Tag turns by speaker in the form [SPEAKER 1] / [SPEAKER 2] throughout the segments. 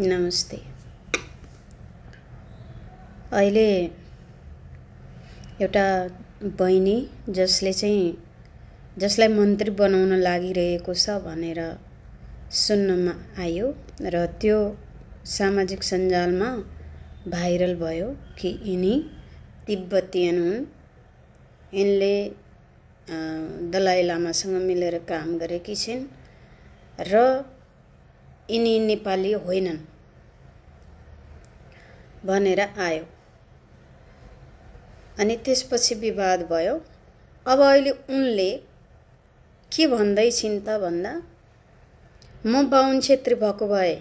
[SPEAKER 1] नमस्ते। अहिले एउटा बहिनी जसलाई मन्त्री बनाउन लागिरहेको छ भनेर सुन्नमा आयो र त्यो सामाजिक सञ्जालमा भाइरल भयो कि यिनी तिब्बतीयन हुन्। यिनले दलाई लामासँग मिलेर काम गरेकी छिन् र यिनी नेपाली होइनन् भनेर आयो। अनि त्यसपछि विवाद भयो। अब अहिले उनले के भन्दै छिन् त भन्दा म बाहुन क्षेत्री भएको भए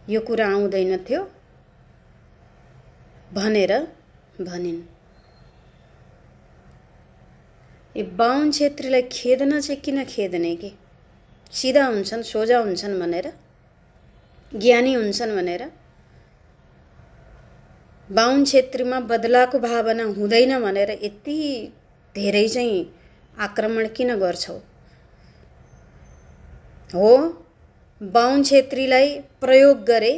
[SPEAKER 1] यो कुरा आउँदैन थियो भनेर भनिन्। यो बाहुन क्षेत्रीलाई खेद्न चाहिँ किन खेद्ने के? सिधा हुन्छन्, सोझा हुन्छन् भनेर, ज्ञानी हुन्छन् भनेर। बाहुन क्षेत्रीमा बदलाको भावना हुँदैन भनेर यति धेरै चाहिँ आक्रमण किन गर्छौ? हो, बाहुन क्षेत्रीलाई प्रयोग गरे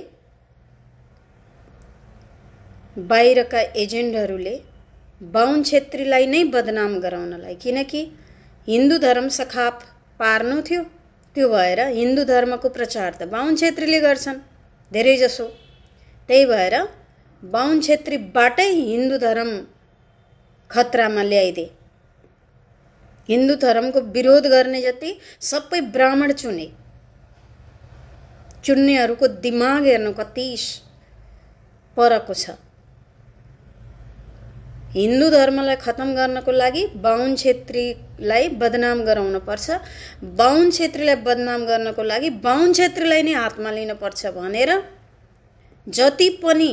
[SPEAKER 1] बाहिरका एजेन्टहरूले बाहुन क्षेत्रीलाई नै बदनाम गराउनलाई, किनकि हिन्दू धर्म सखाप पार्नु थियो। त्यो भएर हिन्दू धर्मको प्रचार त बाहुन क्षेत्रीले गर्छन् धेरै जसो। त्यही भएर बाहुन क्षेत्रीबाटै हिन्दू धर्म खतरामा ल्याइदे। हिन्दू धर्मको विरोध गर्ने जति सबै ब्राह्मण चुन्नेहरूको दिमाग हेर्नु कति परको छ। हिन्दू धर्मलाई खत्म गर्नको लागि बाहुन क्षेत्रीलाई बदनाम गराउन पर्छ। बाहुन क्षेत्रीलाई बदनाम गर्नको लागि बाहुन क्षेत्रीलाई नै हातमा लिन पर्छ भनेर जति पनि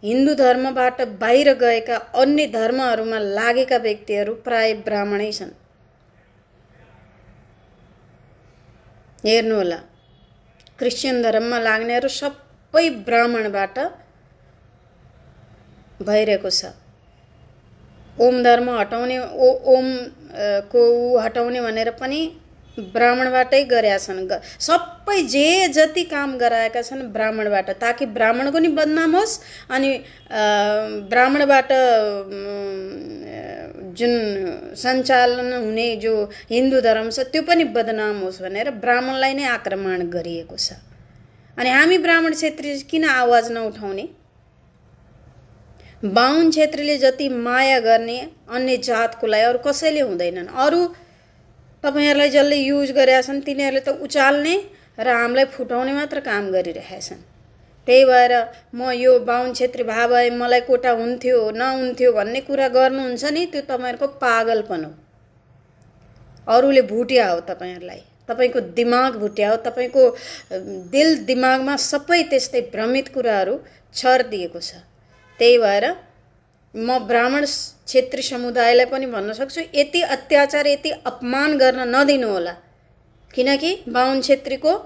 [SPEAKER 1] हिन्दू धर्मबाट बाहिर गएका अन्य धर्महरूमा लागेका व्यक्तिहरू प्राय ब्राह्मणै छन्। हेर्नुहोला, क्रिश्चियन धर्ममा लाग्नेहरू सबै ब्राह्मणबाट भइरहेको छ। ओम धर्म हटाउने, ओम को हटाउने भनेर पनि ब्राह्मणबाटै गरेका छन्। सबै जति काम गराएका छन् ब्राह्मणबाट, ताकि ब्राह्मणको नि बदनाम होस् अनि ब्राह्मणबाट जुन सञ्चालन हुने जो हिन्दू धर्म छ त्यो पनि बदनाम होस् भनेर ब्राह्मणलाई नै आक्रमण गरिएको छ। अनि हामी ब्राह्मण क्षेत्री किन आवाज नउठाउने? बाहुन क्षेत्रीले जति माया गर्ने अन्य जातको लागि अरू कसैले हुँदैनन्। अरू तपाईहरुलाई जसले युज गरेका छन् तिनीहरूले त उचाल्ने र हामीलाई फुटाउने मात्र काम गरिरहेका छन्। त्यही भएर म यो बाहुन क्षेत्री भए मलाई कोटा हुन्थ्यो नहुन्थ्यो भन्ने कुरा गर्नुहुन्छ नि, त्यो तपाईहरुको पागलपन हो। अरूले भुट्या हो तपाईहरुलाई, तपाईको दिमाग भुट्या हो। तपाईको दिल दिमागमा सबै त्यस्तै भ्रमित कुराहरू छरिदिएको छ। त्यही भएर म ब्राह्मण क्षेत्री समुदायलाई पनि भन्न सक्छु, यति अत्याचार यति अपमान गर्न नदिनु होला। किनकि बाहुन क्षेत्रीको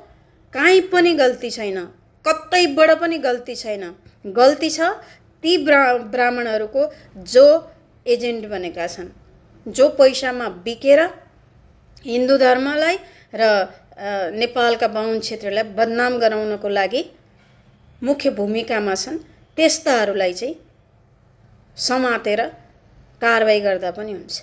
[SPEAKER 1] कहीँ पनि गल्ती छैन, कतैबाट पनि गल्ती छैन। गल्ती छ ती ब्राह्मणहरूको जो एजेन्ट बनेका छन्, जो पैसामा बिकेर हिन्दू धर्मलाई र नेपालका बाहुन क्षेत्रीलाई बदनाम गराउनको लागि मुख्य भूमिकामा छन्। त्यस्ताहरूलाई चाहिँ समातेर कारबाही गर्दा पनि हुन्छ।